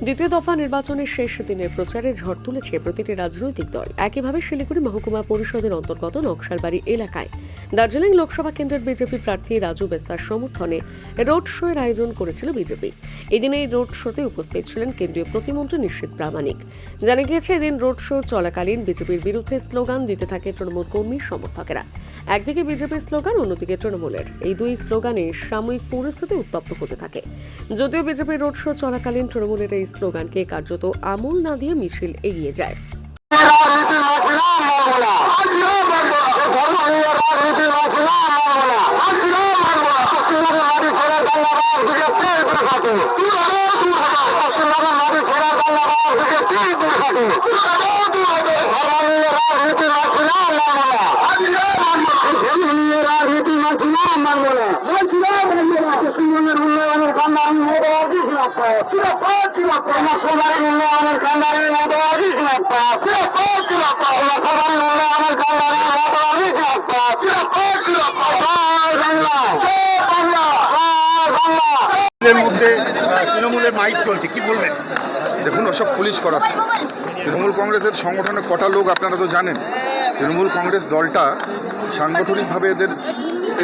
দ্বিতীয় দফা নির্বাচনের শেষ দিনের প্রচারে ঝড় তুলেছে প্রতিটি রাজনৈতিক দল। একইভাবে শিলিগুড়ি মহকুমা পরিষদের অন্তর্গত নকশালবাড়ি এলাকায় দার্জিলিং লোকসভা কেন্দ্রের বিজেপি প্রার্থী রাজু বেস্তার সমর্থনে রোড শো এর আয়োজন করেছিল বিজেপি। এদিন এই রোড শোতে উপস্থিত ছিলেন কেন্দ্রীয় প্রতিমন্ত্রী নিশীথ প্রামাণিক। জানা গিয়েছে, এদিন রোড শো চলাকালীন বিজেপির বিরুদ্ধে স্লোগান দিতে থাকে তৃণমূল কর্মী সমর্থকেরা। একদিকে বিজেপির স্লোগান, অন্যদিকে তৃণমূলের। এই দুই স্লোগানে সাময়িক পরিস্থিতি উত্তপ্ত হতে থাকে। যদিও বিজেপির রোড শো চলাকালীন তৃণমূলের এই স্লোগানকে কার্যত আমল না দিয়ে মিছিল এগিয়ে যায়। তৃণমূলের মাইক চলছে, কি বলবেন? দেখুন, ওসব পুলিশ করাচ্ছে। তৃণমূল কংগ্রেসের সংগঠনে কটা লোক আপনারা তো জানেন। তৃণমূল কংগ্রেস দলটা সাংগঠনিকভাবে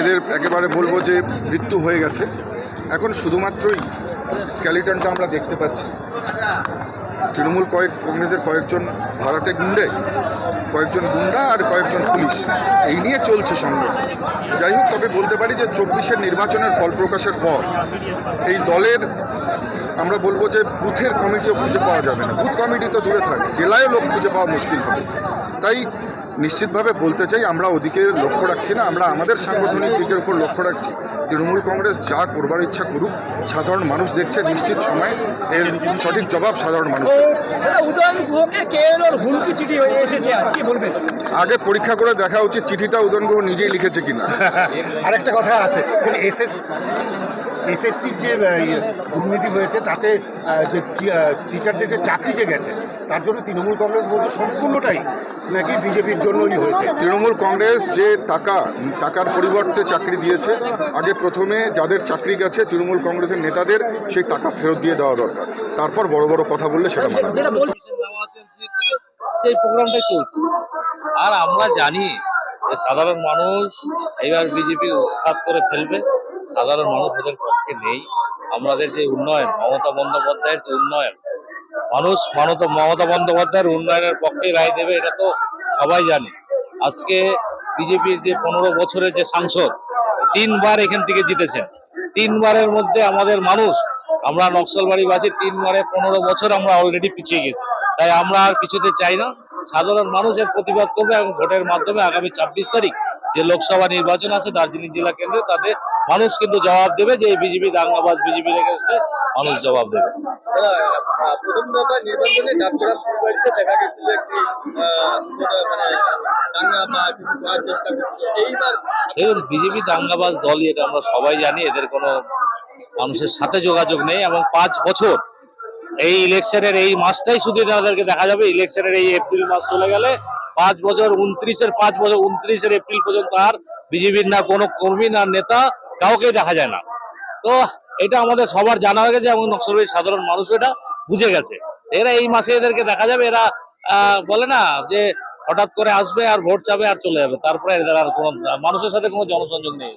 এদের একেবারে বলবো যে মৃত্যু হয়ে গেছে। এখন শুধুমাত্রই স্কেলিটনটা আমরা দেখতে পাচ্ছি। তৃণমূল কংগ্রেসের কয়েকজন ভাড়াটে কয়েকজন গুন্ডা আর কয়েকজন পুলিশ, এই নিয়ে চলছে সংগঠন। যাই হোক, তবে বলতে পারি যে 24-এর নির্বাচনের ফল প্রকাশের পর এই দলের আমরা বলবো যে বুথের কমিটিও খুঁজে পাওয়া যাবে না। বুথ কমিটি তো দূরে থাকে, জেলায়ও লোক খুঁজে পাওয়া মুশকিল হবে। তাই নিশ্চিতভাবে বলতে চাই, আমরা ওদিকে লক্ষ্য রাখছি না, আমরা আমাদের সাংগঠনিক দিকের উপর লক্ষ্য রাখছি। তৃণমূল কংগ্রেস যা করবার ইচ্ছা করুক, সাধারণ মানুষ দেখছে, নিশ্চিত সময় এর সঠিক জবাব সাধারণ মানুষ দেবে। আগে পরীক্ষা করে দেখা উচিত চিঠিটা উদয়ন গুহ নিজেই লিখেছে কিনা। আরেকটা কথা আছে, এসএসসির যে দুর্নীতি হয়েছে তাতে যে টিচারদের যে চাকরি যে গেছে, তার জন্য তৃণমূল কংগ্রেস বলছে সম্পূর্ণটাই নাকি বিজেপির জন্যই হয়েছে। তৃণমূল কংগ্রেস যে টাকার পরিবর্তে চাকরি দিয়েছে, আগে প্রথমে যাদের চাকরি গেছে তৃণমূল কংগ্রেসের নেতাদের সেই টাকা ফেরত দিয়ে দেওয়া দরকার। তারপর বড় বড় কথা বললে সেটা মানা যাবে। সেই প্রোগ্রামটাই চলছে। আর আমরা জানি সাধারণ মানুষ এবার বিজেপি উৎখাত করে ফেলবে। সাধারণ মানুষ ওদের পক্ষে নেই। আমাদের যে উন্নয়ন, মমতা বন্দ্যোপাধ্যায়ের যে উন্নয়ন, মানুষ মমতা বন্দ্যোপাধ্যায়ের উন্নয়নের পক্ষে রায় দেবে, এটা তো সবাই জানে। আজকে বিজেপির যে 15 বছরের যে সাংসদ 3বার এখান থেকে জিতেছেন, 3বারের মধ্যে আমাদের মানুষ, আমরা নকশালবাড়িবাসী 3বারে 15 বছর আমরা অলরেডি পিছিয়ে গেছি। তাই আমরা আর পিছুতে চাই না। সাধারণ মানুষের প্রতিবাদ করবে এবং ভোটের মাধ্যমে আগামী 26 তারিখ যে লোকসভা নির্বাচন আছে দার্জিলিং জেলা কেন্দ্রে, তাতে মানুষ কিন্তু জবাব দেবে যে এই বিজেপি দাঙ্গাবাজ বিজেপির এগেইনস্টে মানুষ জবাব দেবে। প্রথম দফা নির্বাচনে দেখা গেছিল একটি দেখুন, বিজেপি দাঙ্গাবাজ দলই, এটা আমরা সবাই জানি। এদের কোনো মানুষের সাথে যোগাযোগ নেই এবং 5 বছর এই ইলেকশনের এই মাসটাই শুধু তাদেরকে দেখা যাবে। ইলেকশনের এই এপ্রিল মাস চলে গেলে 5 বছর, 29 এপ্রিল পর্যন্ত আর বিজেপির না কোনো কর্মী না নেতা কাউকে দেখা যায় না। তো এটা আমাদের সবার জানা হয়ে গেছে এবং নকশালবাড়ির সাধারণ মানুষ এটা বুঝে গেছে। এরা এই মাসে এদেরকে দেখা যাবে। এরা বলে না যে হঠাৎ করে আসবে আর ভোট চাবে আর চলে যাবে, তারপরে এদের আর কোনো মানুষের সাথে কোনো জনসংযোগ নেই।